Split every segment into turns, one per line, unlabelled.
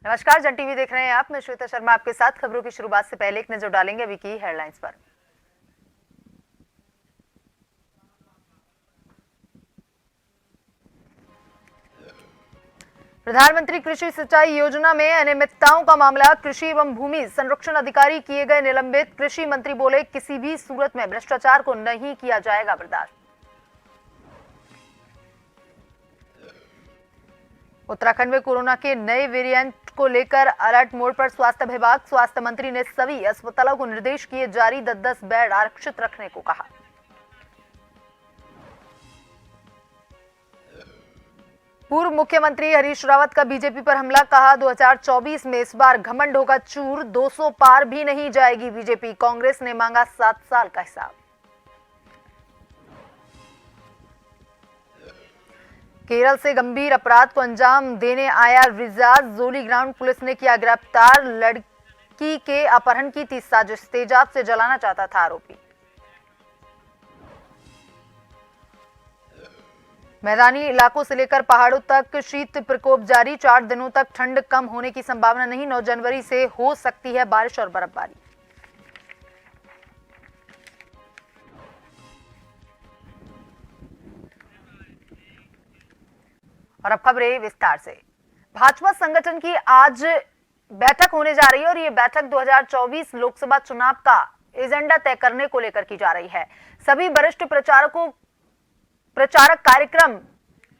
नमस्कार, जन टीवी देख रहे हैं आप। मैं श्वेता शर्मा आपके साथ। खबरों की शुरुआत से पहले एक नजर डालेंगे अभी की हेडलाइंस पर। प्रधानमंत्री कृषि सिंचाई योजना में अनियमितताओं का मामला। कृषि एवं भूमि संरक्षण अधिकारी किए गए निलंबित। कृषि मंत्री बोले, किसी भी सूरत में भ्रष्टाचार को नहीं किया जाएगा बर्दाश्त। उत्तराखंड में कोरोना के नए वेरिएंट को लेकर अलर्ट मोड पर स्वास्थ्य विभाग। स्वास्थ्य मंत्री ने सभी अस्पतालों को निर्देश किए जारी, 10-10 बेड आरक्षित रखने को कहा। पूर्व मुख्यमंत्री हरीश रावत का बीजेपी पर हमला। कहा, 2024 में इस बार घमंड होगा चूर, 200 पार भी नहीं जाएगी बीजेपी। कांग्रेस ने मांगा 7 साल का हिसाब। केरल से गंभीर अपराध को अंजाम देने आया रिजाज। जोली ग्राउंड पुलिस ने किया गिरफ्तार। लड़की के अपहरण की थी साजिश, तेजाब से जलाना चाहता था आरोपी। मैदानी इलाकों से लेकर पहाड़ों तक शीत प्रकोप जारी। 4 दिनों तक ठंड कम होने की संभावना नहीं। 9 जनवरी से हो सकती है बारिश और बर्फबारी। और अब खबरें विस्तार से। भाजपा संगठन की आज बैठक होने जा रही है और ये बैठक 2024 लोकसभा चुनाव का एजेंडा तय करने को लेकर की जा रही है। सभी वरिष्ठ प्रचारक कार्यक्रम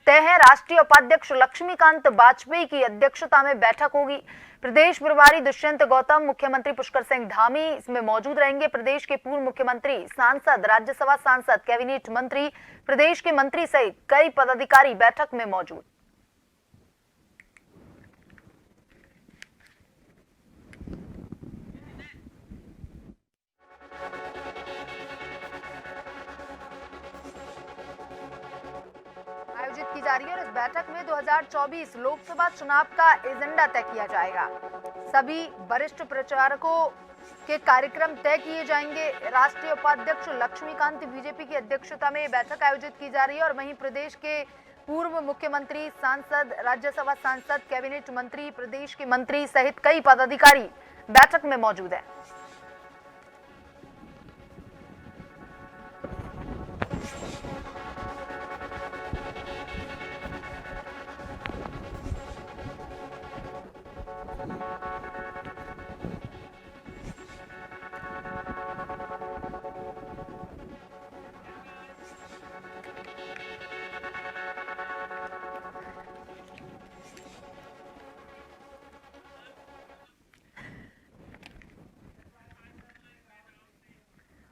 तय है। राष्ट्रीय उपाध्यक्ष लक्ष्मीकांत वाजपेयी की अध्यक्षता में बैठक होगी। प्रदेश प्रभारी दुष्यंत गौतम, मुख्यमंत्री पुष्कर सिंह धामी इसमें मौजूद रहेंगे। प्रदेश के पूर्व मुख्यमंत्री, सांसद, राज्यसभा सांसद, कैबिनेट मंत्री, प्रदेश के मंत्री सहित कई पदाधिकारी बैठक में मौजूद। आयोजित की जा रही है और इस बैठक में 2024 लोकसभा चुनाव का एजेंडा तय किया जाएगा। सभी वरिष्ठ प्रचारकों के कार्यक्रम तय किए जाएंगे। राष्ट्रीय उपाध्यक्ष लक्ष्मीकांत बीजेपी की अध्यक्षता में बैठक आयोजित की जा रही है और वहीं प्रदेश के पूर्व मुख्यमंत्री, सांसद, राज्यसभा सांसद, कैबिनेट मंत्री, प्रदेश के मंत्री सहित कई पदाधिकारी बैठक में मौजूद है।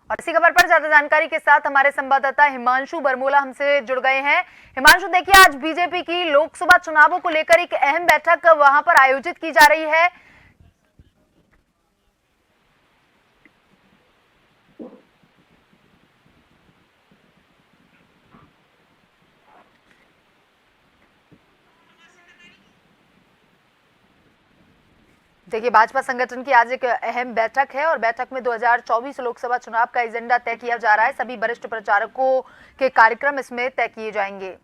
और इसी खबर पर ज्यादा जानकारी के साथ हमारे संवाददाता हिमांशु बरमोला हमसे जुड़ गए हैं। हिमांशु, देखिए, आज बीजेपी की लोकसभा चुनावों को लेकर एक अहम बैठक वहां पर आयोजित की जा रही है। देखिए, भाजपा संगठन की आज एक अहम बैठक है और बैठक में 2024 लोकसभा चुनाव का एजेंडा तय किया जा रहा है। सभी वरिष्ठ प्रचारकों के कार्यक्रम इसमें तय किए जाएंगे।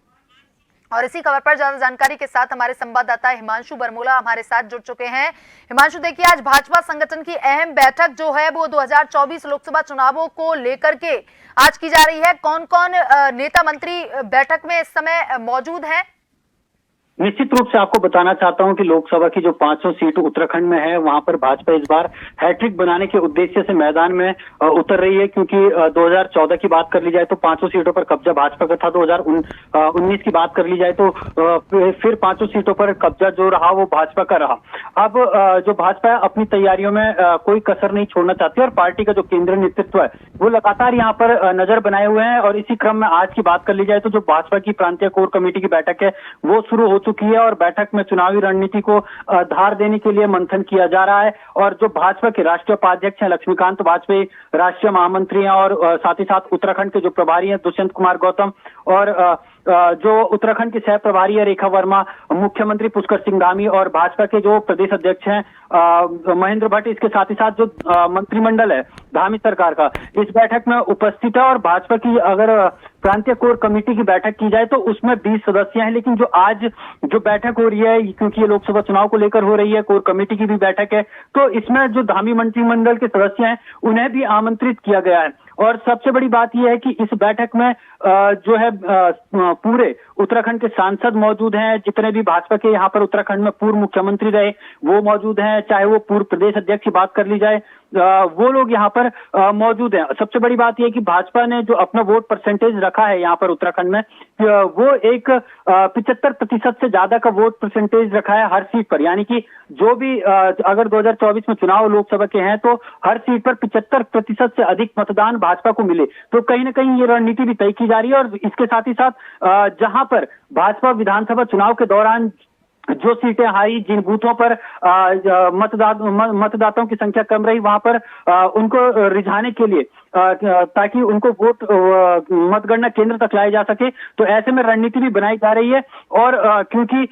और इसी खबर पर ज्यादा जानकारी के साथ हमारे संवाददाता हिमांशु बरमोला हमारे साथ जुड़ चुके हैं। हिमांशु, देखिए, आज भाजपा संगठन की अहम बैठक जो है वो 2024 लोकसभा चुनावों को लेकर के आज की जा रही है। कौन कौन नेता मंत्री बैठक में इस समय मौजूद हैं?
निश्चित रूप से आपको बताना चाहता हूं कि लोकसभा की जो 500 सीट उत्तराखंड में है, वहां पर भाजपा इस बार हैट्रिक बनाने के उद्देश्य से मैदान में उतर रही है, क्योंकि 2014 की बात कर ली जाए तो 500 सीटों पर कब्जा भाजपा का था। 2019 की बात कर ली जाए तो फिर 500 सीटों पर कब्जा जो रहा वो भाजपा का रहा। अब जो भाजपा अपनी तैयारियों में कोई कसर नहीं छोड़ना चाहती और पार्टी का जो केंद्रीय नेतृत्व है वो लगातार यहाँ पर नजर बनाए हुए हैं। और इसी क्रम में आज की बात कर ली जाए तो जो भाजपा की प्रांतीय कोर कमेटी की बैठक है वो शुरू हो चुकी है और बैठक में चुनावी रणनीति को धार देने के लिए मंथन किया जा रहा है। और जो भाजपा के राष्ट्रीय उपाध्यक्ष हैं लक्ष्मीकांत वाजपेयी, राष्ट्रीय महामंत्री हैं और साथ ही साथ उत्तराखंड के जो प्रभारी हैं दुष्यंत कुमार गौतम और जो उत्तराखंड के सह प्रभारी है रेखा वर्मा, मुख्यमंत्री पुष्कर सिंह धामी और भाजपा के जो प्रदेश अध्यक्ष हैं महेंद्र भट्ट, इसके साथ ही साथ जो मंत्रिमंडल है धामी सरकार का, इस बैठक में उपस्थित है। और भाजपा की अगर प्रांतीय कोर कमेटी की बैठक की जाए तो उसमें 20 सदस्य हैं, लेकिन जो आज जो बैठक हो रही है, क्योंकि ये लोकसभा चुनाव को लेकर हो रही है, कोर कमेटी की भी बैठक है, तो इसमें जो धामी मंत्रिमंडल के सदस्य हैं उन्हें भी आमंत्रित किया गया है। और सबसे बड़ी बात यह है कि इस बैठक में जो है पूरे उत्तराखंड के सांसद मौजूद हैं, जितने भी भाजपा के यहाँ पर उत्तराखंड में पूर्व मुख्यमंत्री रहे वो मौजूद हैं, चाहे वो पूर्व प्रदेश अध्यक्ष की बात कर ली जाए, वो लोग यहाँ पर मौजूद हैं। सबसे बड़ी बात यह है कि भाजपा ने जो अपना वोट परसेंटेज रखा है यहाँ पर उत्तराखंड में, वो एक 75% से ज्यादा का वोट परसेंटेज रखा है हर सीट पर। यानी कि जो भी अगर 2024 में चुनाव लोकसभा के हैं तो हर सीट पर 75% से अधिक मतदान भाजपा को मिले, तो कहीं ना कहीं ये रणनीति भी तय की जा रही है। और इसके साथ ही साथ जहां पर भाजपा विधानसभा चुनाव के दौरान जो सीटें हारी, जिन बूथों पर मतदाताओं की संख्या कम रही, वहां पर उनको रिझाने के लिए ताकि उनको वोट मतगणना केंद्र तक लाया जा सके, तो ऐसे में रणनीति भी बनाई जा रही है। और क्योंकि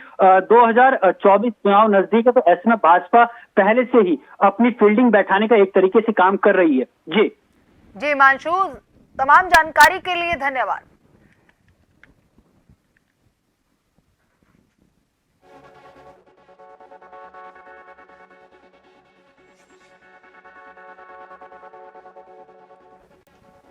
2024 चुनाव नजदीक है, तो ऐसे में भाजपा पहले से ही अपनी फील्डिंग बैठाने का एक तरीके से काम कर रही है। जी
हिमांशु, तमाम जानकारी के लिए धन्यवाद।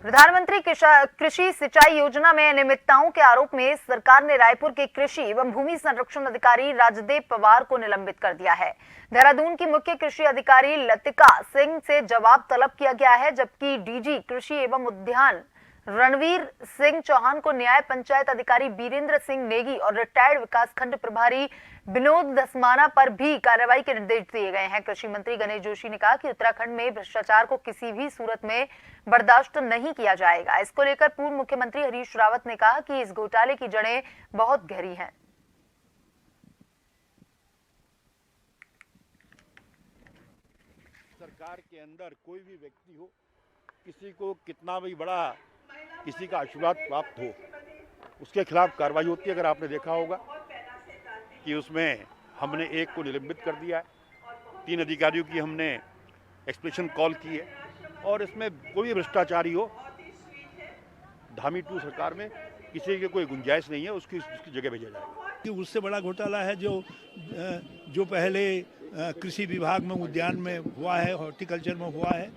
प्रधानमंत्री कृषि सिंचाई योजना में अनियमितताओं के आरोप में सरकार ने रायपुर के कृषि एवं भूमि संरक्षण अधिकारी राजदेव पवार को निलंबित कर दिया है। देहरादून की मुख्य कृषि अधिकारी लतिका सिंह से जवाब तलब किया गया है, जबकि डीजी कृषि एवं उद्यान रणवीर सिंह चौहान को न्याय पंचायत अधिकारी बीरेंद्र सिंह नेगी और रिटायर्ड विकासखंड प्रभारी विनोद दसमाना पर भी कार्रवाई के निर्देश दिए गए हैं। कृषि मंत्री गणेश जोशी ने कहा कि उत्तराखंड में भ्रष्टाचार को किसी भी सूरत में बर्दाश्त नहीं किया जाएगा। इसको लेकर पूर्व मुख्यमंत्री हरीश रावत ने कहा कि इस घोटाले की जड़ें बहुत गहरी हैं।
सरकार के अंदर कोई भी व्यक्ति हो, किसी को कितना भी बड़ा किसी का आशीर्वाद प्राप्त हो, उसके खिलाफ कार्रवाई होती है। अगर आपने देखा होगा कि उसमें हमने एक को निलंबित कर दिया है, 3 अधिकारियों की हमने एक्सप्रेशन कॉल की है, और इसमें कोई भ्रष्टाचारी हो, धामी 2 सरकार में किसी की कोई गुंजाइश नहीं है, उसकी जगह भेजा जाएगा।
कि उससे बड़ा घोटाला है जो पहले कृषि विभाग में उद्यान में हुआ है, हॉर्टिकल्चर में हुआ है,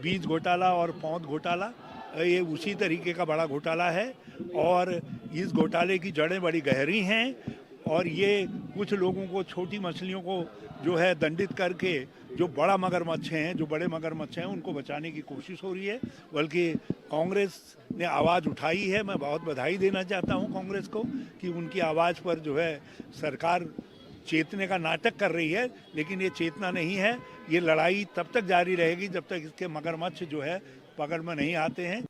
बीज घोटाला और पौध घोटाला, ये उसी तरीके का बड़ा घोटाला है। और इस घोटाले की जड़ें बड़ी गहरी हैं, और ये कुछ लोगों को, छोटी मछलियों को जो है दंडित करके जो बड़ा मगरमच्छ हैं, जो बड़े मगरमच्छ हैं, उनको बचाने की कोशिश हो रही है। बल्कि कांग्रेस ने आवाज़ उठाई है। मैं बहुत बधाई देना चाहता हूं कांग्रेस को कि उनकी आवाज़ पर जो है सरकार चेतने का नाटक कर रही है, लेकिन ये चेतना नहीं है। ये लड़ाई तब तक जारी रहेगी जब तक इसके मगरमच्छ जो है पकड़ में नहीं आते हैं।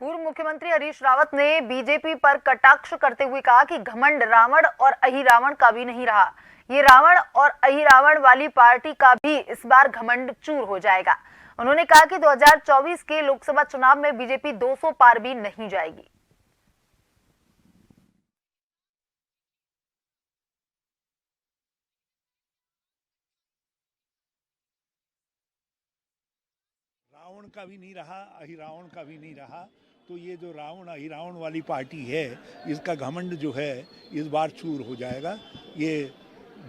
पूर्व मुख्यमंत्री हरीश रावत ने बीजेपी पर कटाक्ष करते हुए कहा कि घमंड रावण और अहिरावण का भी नहीं रहा, ये रावण और अहिरावण वाली पार्टी का भी इस बार घमंड चूर हो जाएगा। उन्होंने कहा कि 2024 के लोकसभा चुनाव में बीजेपी 200 पार भी नहीं जाएगी।
रावण का भी नहीं रहा, अहिरावण का भी नहीं रहा, तो ये जो रावण अहिरावण वाली पार्टी है, इसका घमंड जो है इस बार चूर हो जाएगा। ये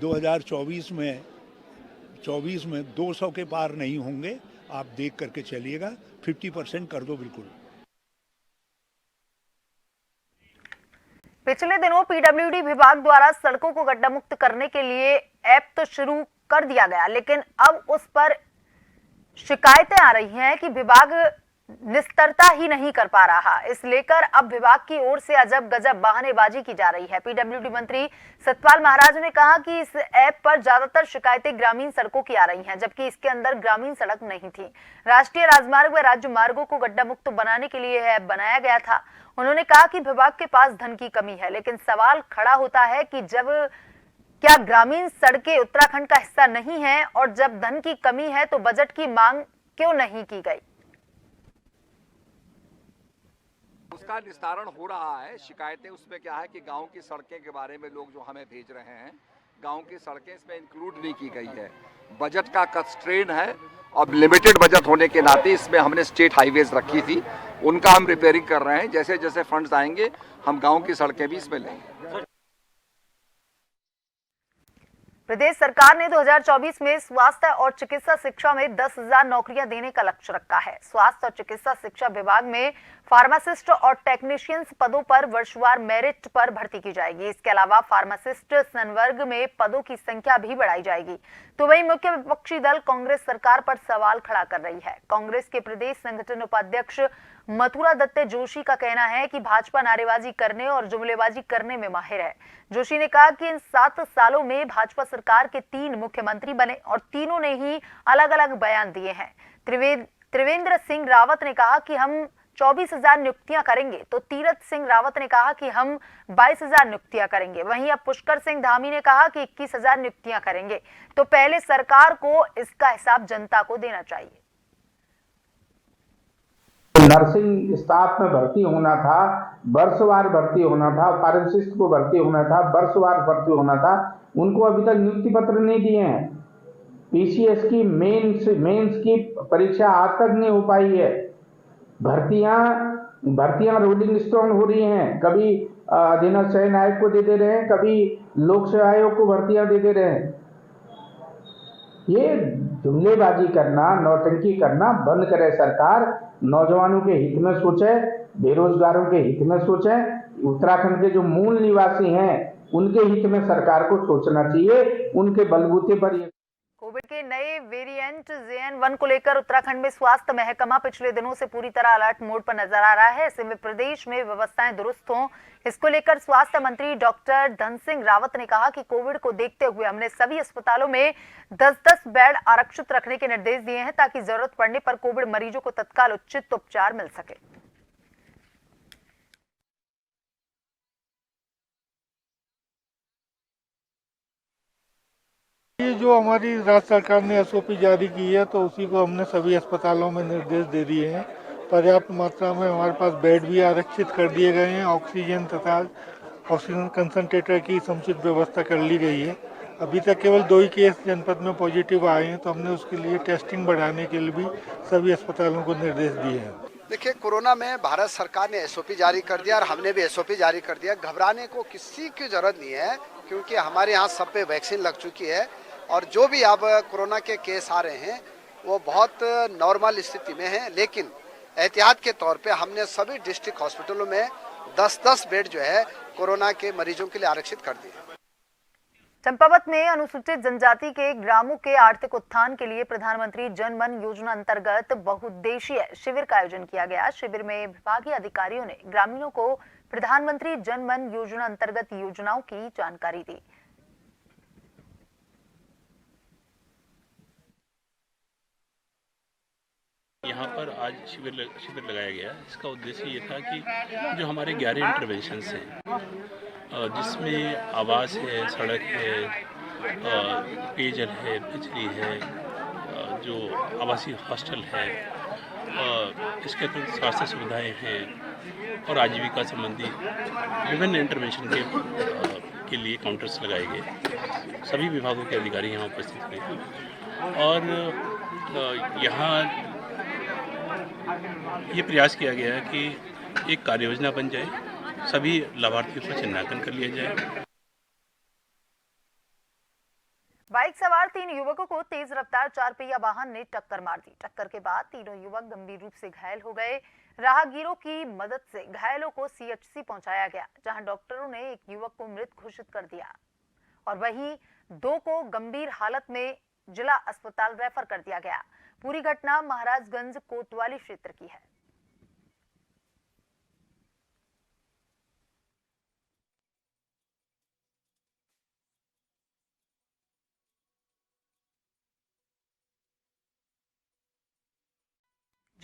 2024 में 200 के पार नहीं होंगे, आप देख करके चलिएगा। 50% कर दो बिल्कुल।
पिछले दिनों पीडब्ल्यूडी विभाग द्वारा सड़कों को गड्ढा मुक्त करने के लिए ऐप तो शुरू कर दिया गया, लेकिन अब उस पर शिकायतें आ रही हैं कि विभाग निस्तारता ही नहीं कर पा रहा। इस लेकर अब विभाग की ओर से अजब गजब बहानेबाजी की जा रही है। पीडब्ल्यूडी मंत्री सतपाल महाराज ने कहा कि इस ऐप पर ज्यादातर शिकायतें ग्रामीण सड़कों की आ रही हैं, जबकि इसके अंदर ग्रामीण सड़क नहीं थी। राष्ट्रीय राजमार्ग व राज्य मार्गों को गड्ढा मुक्त बनाने के लिए ऐप बनाया गया था। उन्होंने कहा कि विभाग के पास धन की कमी है, लेकिन सवाल खड़ा होता है कि जब क्या ग्रामीण सड़कें उत्तराखंड का हिस्सा नहीं है, और जब धन की कमी है तो बजट की मांग क्यों नहीं की गई।
उसका निस्तारण हो रहा है। शिकायतें उसमें क्या है कि गांव की सड़कें के बारे में लोग जो हमें भेज रहे हैं, गांव की सड़कें इसमें इंक्लूड नहीं की गई है। बजट का कंस्ट्रेन है और लिमिटेड बजट होने के नाते इसमें हमने स्टेट हाईवेज रखी थी, उनका हम रिपेयरिंग कर रहे हैं। जैसे जैसे फंड्स आएंगे हम गांव की सड़कें भी इसमें लेंगे।
प्रदेश सरकार ने 2024 में स्वास्थ्य और चिकित्सा शिक्षा में 10,000 नौकरियां देने का लक्ष्य रखा है। स्वास्थ्य और चिकित्सा शिक्षा विभाग में फार्मासिस्ट और टेक्नीशियंस पदों पर वर्षवार मेरिट पर भर्ती की जाएगी। इसके अलावा फार्मासिस्ट संवर्ग में पदों की संख्या भी बढ़ाई जाएगी। तो वहीं मुख्य विपक्षी दल कांग्रेस सरकार पर सवाल खड़ा कर रही है। कांग्रेस के प्रदेश संगठन उपाध्यक्ष मथुरा दत्त जोशी का कहना है कि भाजपा नारेबाजी करने और जुमलेबाजी करने में माहिर है। जोशी ने कहा कि इन 7 सालों में भाजपा सरकार के 3 मुख्यमंत्री बने और तीनों ने ही अलग अलग बयान दिए हैं। त्रिवेंद्र सिंह रावत ने कहा कि हम 24,000 नियुक्तियां करेंगे, तो तीरथ सिंह रावत ने कहा कि हम 22,000 नियुक्तियां करेंगे। वहीं अब पुष्कर सिंह धामी ने कहा कि 21,000 नियुक्तियां करेंगे। तो पहले सरकार को इसका हिसाब जनता को देना चाहिए।
नर्सिंग स्टाफ में भर्ती होना था, वर्षवार भर्ती होना था, फार्मासिस्ट को भर्ती होना था, वर्षवार भर्ती होना था, उनको अभी तक नियुक्ति पत्र नहीं दिए हैं। पीसीएस की मेंस की परीक्षा आज तक नहीं हो पाई है। भर्तियां रोलिंग स्टोन हो रही हैं। कभी अधीनस्थ चयन आयोग को दे दे रहे हैं, कभी लोक सेवा आयोग को भर्तियां दे दे रहे हैं। ये जुमलेबाजी करना, नौटंकी करना बंद करे सरकार। नौजवानों के हित में सोचे, बेरोजगारों के हित में सोचे, उत्तराखंड के जो मूल निवासी हैं उनके हित में सरकार को सोचना चाहिए। उनके बलबूते पर ये
कोविड के नए वेरिएंट JN1 को लेकर उत्तराखंड में स्वास्थ्य महकमा पिछले दिनों से पूरी तरह अलर्ट मोड पर नजर आ रहा है। ऐसे में प्रदेश में व्यवस्थाएं दुरुस्त हों, इसको लेकर स्वास्थ्य मंत्री डॉक्टर धन सिंह रावत ने कहा कि कोविड को देखते हुए हमने सभी अस्पतालों में 10-10 बेड आरक्षित रखने के निर्देश दिए हैं, ताकि जरूरत पड़ने पर कोविड मरीजों को तत्काल उचित उपचार मिल सके।
ये जो हमारी राज्य सरकार ने SOP जारी की है, तो उसी को हमने सभी अस्पतालों में निर्देश दे दिए हैं। पर्याप्त मात्रा में हमारे पास बेड भी आरक्षित कर दिए गए हैं। ऑक्सीजन तथा ऑक्सीजन कंसंट्रेटर की समुचित व्यवस्था कर ली गई है। अभी तक केवल 2 ही केस जनपद में पॉजिटिव आए हैं, तो हमने उसके लिए टेस्टिंग बढ़ाने के लिए भी सभी अस्पतालों को निर्देश दिए हैं।
देखिए, कोरोना में भारत सरकार ने SOP जारी कर दिया और हमने भी SOP जारी कर दिया। घबराने को किसी की जरूरत नहीं है, क्योंकि हमारे यहाँ सब पे वैक्सीन लग चुकी है और जो भी अब कोरोना के केस आ रहे हैं वो बहुत नॉर्मल स्थिति में है। लेकिन एहतियात के तौर पे हमने सभी डिस्ट्रिक्ट हॉस्पिटलों में 10-10 बेड जो है कोरोना के मरीजों के लिए आरक्षित कर दिए।
चंपावत में अनुसूचित जनजाति के ग्रामों के आर्थिक उत्थान के लिए प्रधानमंत्री जन मन योजना अंतर्गत बहुउद्देशीय शिविर का आयोजन किया गया। शिविर में विभागीय अधिकारियों ने ग्रामीणों को प्रधानमंत्री जन मन योजना अंतर्गत योजनाओं की जानकारी दी।
यहाँ पर आज शिविर लगाया गया। इसका उद्देश्य ये था कि जो हमारे 11 इंटरवेंशंस हैं, जिसमें आवास है, सड़क है, पेयजल है, बिजली है, जो आवासीय हॉस्टल है, इसके अतिरिक्त स्वास्थ्य सुविधाएं हैं और आजीविका संबंधी विभिन्न इंटरवेंशन के लिए काउंटर्स लगाए गए। सभी विभागों के अधिकारी यहाँ उपस्थित थे और यहाँ ये प्रयास किया गया है कि एक कार्य योजना बन जाए, सभी लाभार्थियों का चिन्हांकन कर लिया जाए।
बाइक सवार 3 युवकों को तेज रफ्तार 4 पहिया वाहन ने टक्कर मार दी। टक्कर के बाद तीनों युवक गंभीर रूप से घायल हो गए। राहगीरों की मदद से घायलों को CHC पहुंचाया गया, जहां डॉक्टरों ने एक युवक को मृत घोषित कर दिया और वहीं 2 को गंभीर हालत में जिला अस्पताल रेफर कर दिया गया। पूरी घटना महाराजगंज कोतवाली क्षेत्र की है।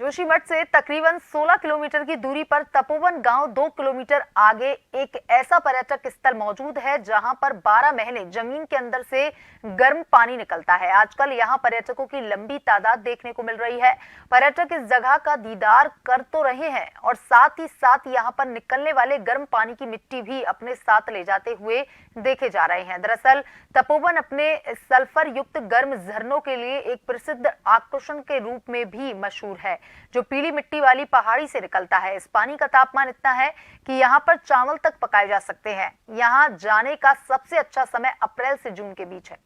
जोशीमठ से तकरीबन 16 किलोमीटर की दूरी पर तपोवन गांव 2 किलोमीटर आगे एक ऐसा पर्यटक स्थल मौजूद है जहां पर 12 महीने जमीन के अंदर से गर्म पानी निकलता है। आजकल यहां पर्यटकों की लंबी तादाद देखने को मिल रही है। पर्यटक इस जगह का दीदार कर तो रहे हैं और साथ ही साथ यहां पर निकलने वाले गर्म पानी की मिट्टी भी अपने साथ ले जाते हुए देखे जा रहे हैं। दरअसल तपोवन अपने सल्फर युक्त गर्म झरनों के लिए एक प्रसिद्ध आकर्षण के रूप में भी मशहूर है, जो पीली मिट्टी वाली पहाड़ी से निकलता है। इस पानी का तापमान इतना है कि यहाँ पर चावल तक पकाए जा सकते हैं। यहाँ जाने का सबसे अच्छा समय अप्रैल से जून के बीच है।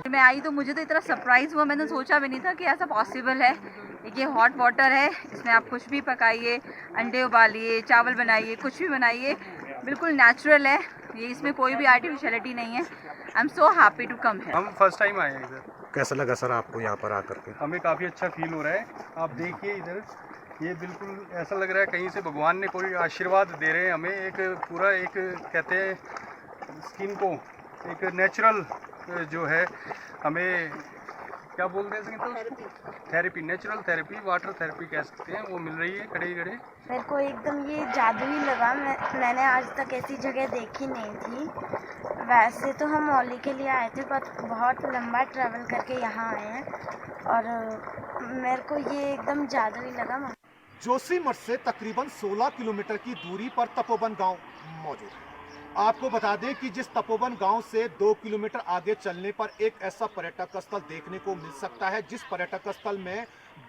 मैं आई तो मुझे तो इतना सरप्राइज हुआ, मैंने सोचा भी नहीं था कि ऐसा पॉसिबल है। ये हॉट वाटर है, इसमें आप कुछ भी पकाइए, अंडे उबालिए, चावल बनाइए, कुछ भी बनाइए, बिल्कुल नेचुरल है ये, इसमें कोई भी आर्टिफिशियलिटी नहीं है। I am so happy to come here.
हम फर्स्ट टाइम आए हैं इधर।
कैसा लगा सर आपको यहाँ पर आकर के?
हमें काफ़ी अच्छा फील हो रहा है। आप देखिए इधर, ये बिल्कुल ऐसा लग रहा है कहीं से भगवान ने कोई आशीर्वाद दे रहे हैं हमें। एक पूरा एक कहते हैं स्किन को एक नेचुरल जो है हमें क्या बोलते हैं तो therapy, natural therapy, water therapy कह सकते हैं, वो मिल रही है खड़े खड़े।
मेरे को एकदम ये जादुई लगा। मैंने आज तक ऐसी जगह देखी नहीं थी। वैसे तो हम मौली के लिए आए थे, पर बहुत लंबा ट्रैवल करके यहाँ आए हैं और मेरे को ये एकदम जादुई लगा।
जोशीमठ से तकरीबन 16 किलोमीटर की दूरी पर तपोवन गांव मौजूद है। आपको बता दें कि जिस तपोवन गांव से 2 किलोमीटर आगे चलने पर एक ऐसा पर्यटक स्थल देखने को मिल सकता है जिस पर्यटक स्थल में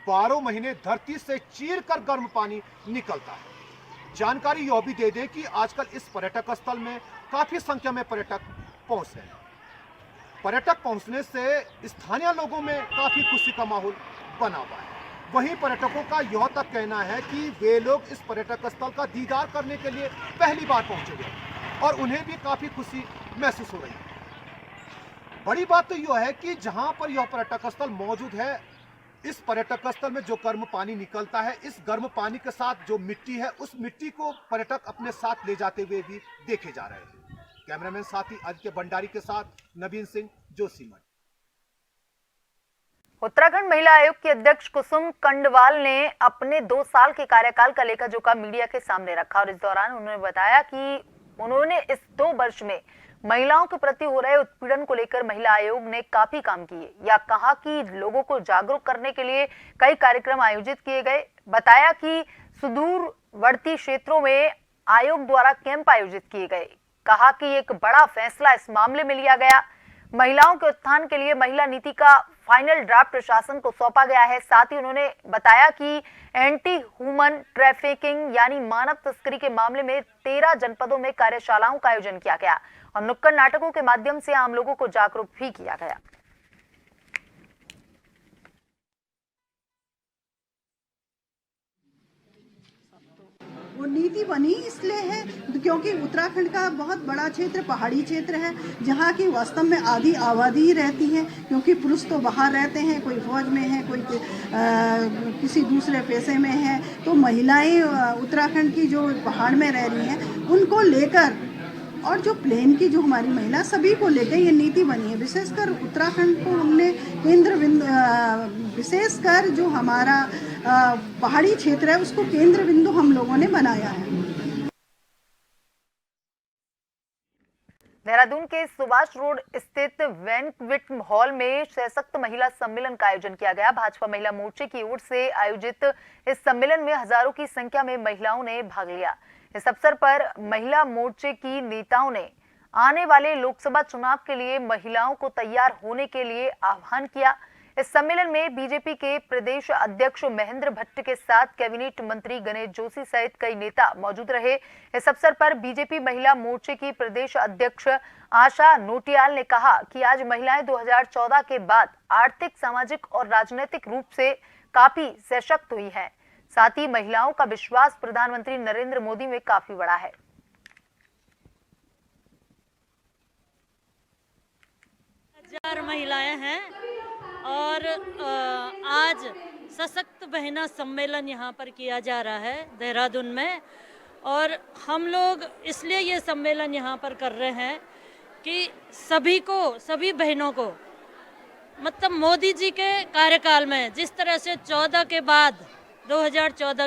12 महीने धरती से चीर कर गर्म पानी निकलता है। जानकारी यह भी दे दें कि आजकल इस पर्यटक स्थल में काफी संख्या में पर्यटक पहुंच रहे हैं। पर्यटक पहुंचने से स्थानीय लोगों में काफी खुशी का माहौल बना हुआ है। वहीं पर्यटकों का यह तक कहना है कि वे लोग इस पर्यटक स्थल का दीदार करने के लिए पहली बार पहुंचे हुए हैं और उन्हें भी काफी खुशी महसूस हो रही है। बड़ी बात तो यह है कि जहां पर यह पर्यटक स्थल मौजूद है, इस पर्यटक स्थल में जो गर्म पानी निकलता है, इस गर्म पानी के साथ जो मिट्टी है, उस मिट्टी को पर्यटक अपने साथ ले जाते हुए भी देखे जा रहे हैं। कैमरामैन साथी आदित्य भंडारी के साथ नवीन सिंह, जोशीमठ।
उत्तराखंड महिला आयोग की अध्यक्ष कुसुम कंडवाल ने अपने 2 साल के कार्यकाल का लेखा जोखा मीडिया के सामने रखा और इस दौरान उन्होंने बताया कि उन्होंने इस 2 वर्ष में महिलाओं के प्रति हो रहे उत्पीड़न को लेकर महिला आयोग ने काफी काम किए, या कहा कि लोगों को जागरूक करने के लिए कई कार्यक्रम आयोजित किए गए। बताया कि सुदूरवर्ती क्षेत्रों में आयोग द्वारा कैंप आयोजित किए गए। कहा कि एक बड़ा फैसला इस मामले में लिया गया। महिलाओं के उत्थान के लिए महिला नीति का फाइनल ड्राफ्ट प्रशासन को सौंपा गया है। साथ ही उन्होंने बताया कि एंटी ह्यूमन ट्रैफिकिंग यानी मानव तस्करी के मामले में 13 जनपदों में कार्यशालाओं का आयोजन किया गया और नुक्कड़ नाटकों के माध्यम से आम लोगों को जागरूक भी किया गया।
वो नीति बनी इसलिए है क्योंकि उत्तराखंड का बहुत बड़ा क्षेत्र पहाड़ी क्षेत्र है, जहाँ की वास्तव में आधी आबादी ही रहती है, क्योंकि पुरुष तो बाहर रहते हैं, कोई फौज में है, कोई किसी दूसरे पेशे में है। तो महिलाएं उत्तराखंड की जो पहाड़ में रह रही हैं उनको लेकर और जो प्लेन की जो हमारी महिला सभी को लेकर ये नीति बनी है। विशेषकर उत्तराखंड को हमने केंद्र बिंदु, विशेषकर जो हमारा पहाड़ी क्षेत्र है उसको केंद्र बिंदु हम लोगों ने बनाया है।
देहरादून के सुभाष रोड स्थित वेंकविट हॉल में सशक्त महिला सम्मेलन का आयोजन किया गया। भाजपा महिला मोर्चे की ओर से आयोजित इस सम्मेलन में हजारों की संख्या में महिलाओं ने भाग लिया। इस अवसर पर महिला मोर्चे की नेताओं ने आने वाले लोकसभा चुनाव के लिए महिलाओं को तैयार होने के लिए आह्वान किया। इस सम्मेलन में बीजेपी के प्रदेश अध्यक्ष महेंद्र भट्ट के साथ कैबिनेट मंत्री गणेश जोशी सहित कई नेता मौजूद रहे। इस अवसर पर बीजेपी महिला मोर्चे की प्रदेश अध्यक्ष आशा नोटियाल ने कहा कि आज महिलाएं 2014 के बाद आर्थिक, सामाजिक और राजनीतिक रूप से काफी सशक्त हुई हैं। साथ ही महिलाओं का विश्वास प्रधानमंत्री नरेंद्र मोदी में काफी बड़ा है।
हजार महिलाएं हैं और आज सशक्त बहना सम्मेलन यहाँ पर किया जा रहा है देहरादून में। और हम लोग इसलिए ये सम्मेलन यहाँ पर कर रहे हैं कि सभी बहनों को मतलब मोदी जी के कार्यकाल में जिस तरह से 2014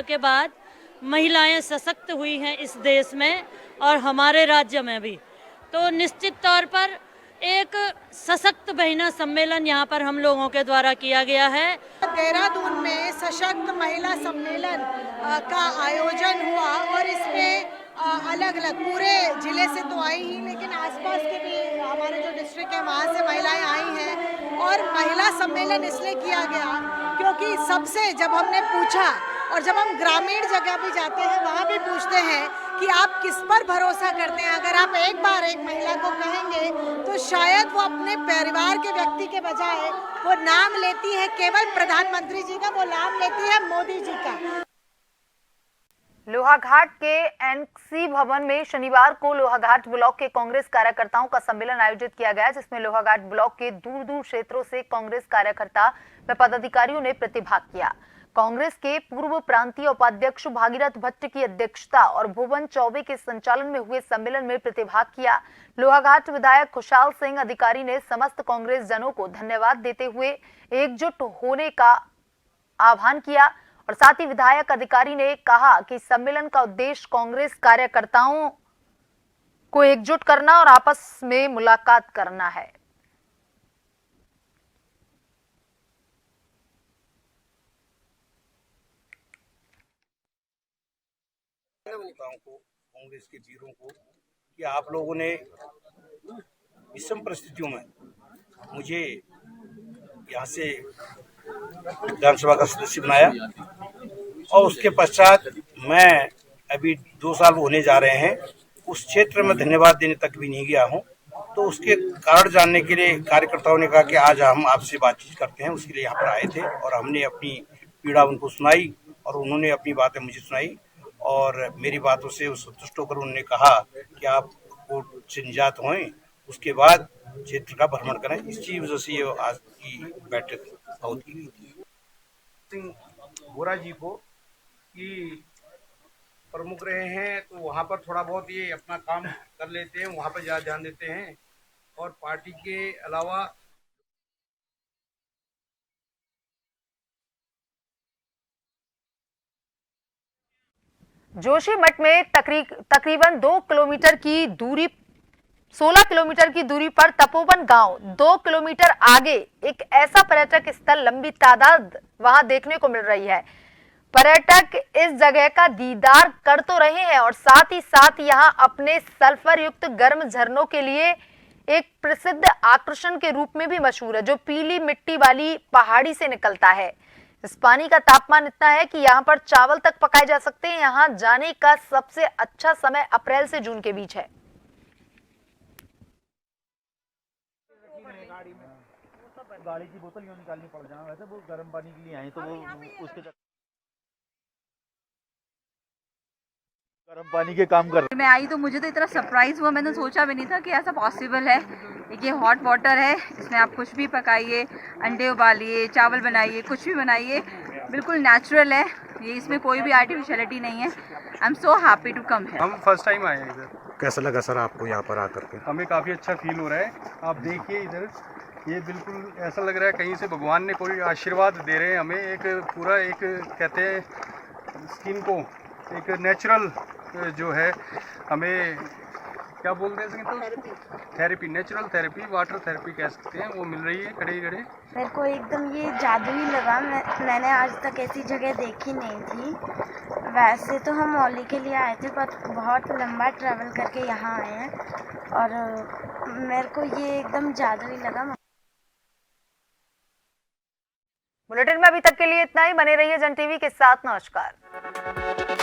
के बाद महिलाएं सशक्त हुई हैं इस देश में और हमारे राज्य में भी, तो निश्चित तौर पर एक सशक्त बहना सम्मेलन यहाँ पर हम लोगों के द्वारा किया गया है।
देहरादून में सशक्त महिला सम्मेलन का आयोजन हुआ और इसमें अलग अलग पूरे जिले से तो आई ही, लेकिन आसपास के भी हमारे जो डिस्ट्रिक्ट है वहाँ से महिलाएं आई हैं। और महिला सम्मेलन इसलिए किया गया क्योंकि सबसे जब हमने पूछा, और जब हम ग्रामीण जगह भी जाते हैं वहाँ भी पूछते हैं कि आप किस पर भरोसा करते हैं, अगर आप एक बार एक महिला को कहेंगे तो शायद वो अपने परिवार के व्यक्ति के बजाय वो नाम लेती है केवल प्रधानमंत्री जी का, वो नाम लेती है मोदी जी का।
लोहाघाट के एनसी भवन में शनिवार को लोहाघाट ब्लॉक के कांग्रेस कार्यकर्ताओं का सम्मेलन आयोजित किया गया, जिसमें लोहाघाट ब्लॉक के दूर दूर क्षेत्रों से कांग्रेस कार्यकर्ता व पदाधिकारियों ने प्रतिभाग किया। कांग्रेस के पूर्व प्रांतीय उपाध्यक्ष भागीरथ भट्ट की अध्यक्षता और भुवन चौबे के संचालन में हुए सम्मेलन में प्रतिभाग किया। लोहाघाट विधायक खुशहाल सिंह अधिकारी ने समस्त कांग्रेस जनों को धन्यवाद देते हुए एकजुट होने का आह्वान किया और साथ ही विधायक अधिकारी ने कहा कि सम्मेलन का उद्देश्य कांग्रेस कार्यकर्ताओं को एकजुट करना और आपस में मुलाकात करना है।
को, कांग्रेस के वीरों को कि आप लोगों ने विषम परिस्थितियों में मुझे यहाँ से विधानसभा का सदस्य बनाया और उसके पश्चात मैं अभी 2 साल होने जा रहे हैं, उस क्षेत्र में धन्यवाद देने तक भी नहीं गया हूँ। तो उसके कारण जानने के लिए कार्यकर्ताओं ने कहा कि आज हम आपसे बातचीत करते हैं, उसके लिए यहाँ पर आए थे और हमने अपनी पीड़ा उनको सुनाई और उन्होंने अपनी बातें मुझे सुनाई और मेरी बातों से संतुष्ट होकर उन्होंने कहा कि आप कोर्ट से निजात हों, उसके बाद क्षेत्र का भ्रमण करें। इसी वजह से ये आज की बैठक बहुत की गई थी। सिंह बोरा जी को कि प्रमुख रहे हैं तो वहाँ पर थोड़ा बहुत ये अपना काम कर लेते हैं, वहाँ पर ज़्यादा ध्यान देते हैं और पार्टी के अलावा
जोशीमठ में तकरीबन 2 किलोमीटर की दूरी 16 किलोमीटर की दूरी पर तपोवन गांव, 2 किलोमीटर आगे एक ऐसा पर्यटक स्थल लंबी तादाद वहां देखने को मिल रही है। पर्यटक इस जगह का दीदार कर तो रहे हैं और साथ ही साथ यहां अपने सल्फर युक्त गर्म झरनों के लिए एक प्रसिद्ध आकर्षण के रूप में भी मशहूर है, जो पीली मिट्टी वाली पहाड़ी से निकलता है। इस पानी का तापमान इतना है कि यहाँ पर चावल तक पकाए जा सकते हैं। यहाँ जाने का सबसे अच्छा समय अप्रैल से जून के बीच है।
गाड़ी की बोतल यूँ निकालनी पड़ जाए, वैसे वो गर्म पानी के लिए आए तो वो उसके गर्म पानी के काम कर रहे।
मैं आई तो मुझे तो इतना सरप्राइज हुआ, मैंने सोचा भी नहीं था कि ऐसा पॉसिबल है। ये हॉट वाटर है, इसमें आप कुछ भी पकाइए, अंडे उबालिए, चावल बनाइए, कुछ भी बनाइए, बिल्कुल नेचुरल है ये, इसमें कोई भी आर्टिफिशियलिटी नहीं है। I am so happy to come here.
हम फर्स्ट टाइम आए हैं इधर।
कैसा लगा सर आपको यहाँ पर आकर के?
हमें काफ़ी अच्छा फील हो रहा है। आप देखिए इधर, ये बिल्कुल ऐसा लग रहा है कहीं से भगवान ने कोई आशीर्वाद दे रहे हैं हमें। एक पूरा एक कहते हैं स्किन को एक नेचुरल जो है हमें क्या बोलते हैं तो therapy, natural therapy, water therapy कह सकते हैं, वो मिल रही है खड़े खड़े।
मेरे को एकदम ये जादुई लगा। मैंने आज तक ऐसी जगह देखी नहीं थी। वैसे तो हम मौली के लिए आए थे, पर बहुत लंबा ट्रैवल करके यहाँ आए हैं और मेरे को ये एकदम जादुई लगा।
बुलेटिन में अभी तक के लिए इतना ही। बने रहिए जन टीवी के साथ। नमस्कार।